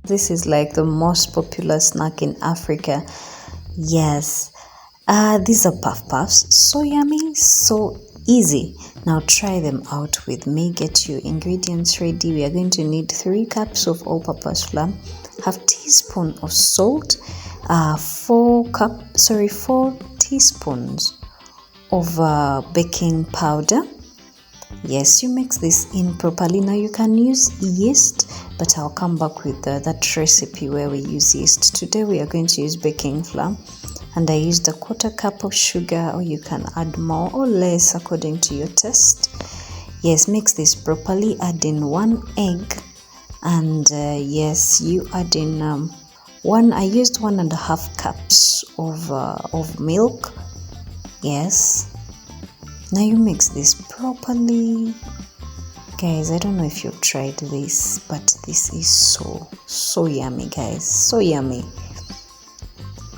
This is like the most popular snack in Africa. Yes. These are puff puffs. So yummy, so easy. Now try them out with me. Get your ingredients ready. We are going to need 3 cups of all-purpose flour, half teaspoon of salt, 4 teaspoons of baking powder. Yes, you mix this in properly. Now you can use yeast, but I'll come back with that recipe where we use yeast. Today we are going to use baking flour, and I used a 1/4 cup of sugar, or you can add more or less according to your taste. Yes, mix this properly. Add in 1 egg, and yes, you add in I used 1.5 cups of milk. Yes. Now you mix this properly. Guys, I don't know if you've tried this, but this is so yummy, guys. So yummy.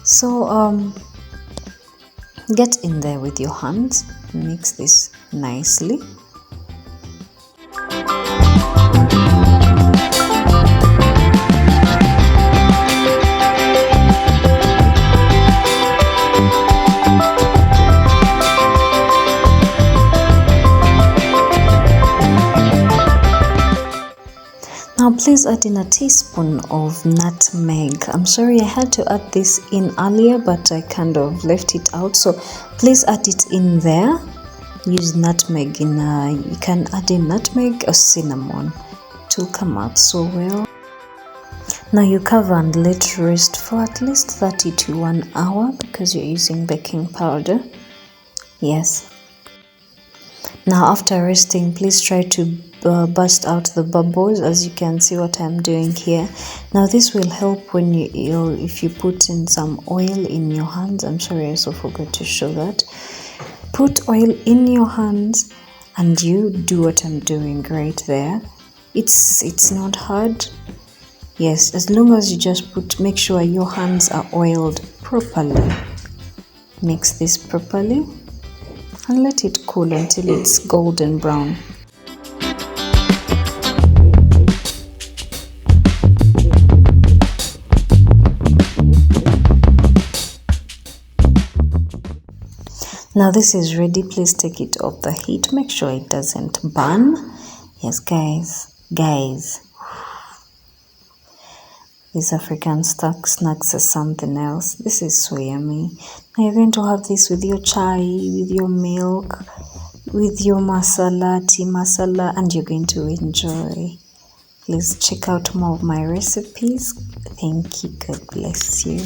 So get in there with your hands, mix this nicely. Now please add in a teaspoon of nutmeg. I'm sorry I had to add this in earlier, but I kind of left it out, so please add it in there. Use nutmeg you can add in nutmeg or cinnamon. It will come out so well. Now you cover and let rest for at least 30 to 1 hour because you're using baking powder. Yes. Now after resting, please try to burst out the bubbles, as you can see what I'm doing here. Now this will help when if you put in some oil in your hands. I'm sorry, I also forgot to show that. Put oil in your hands and you do what I'm doing right there. It's not hard. Yes, as long as you just make sure your hands are oiled properly. Mix this properly and let it cool until it's golden brown. Now this is ready. Please take it off the heat. Make sure it doesn't burn. Yes, guys. These African snacks are something else. This is so yummy. Now you're going to have this with your chai, with your milk, with your tea masala, and you're going to enjoy. Please check out more of my recipes. Thank you. God bless you.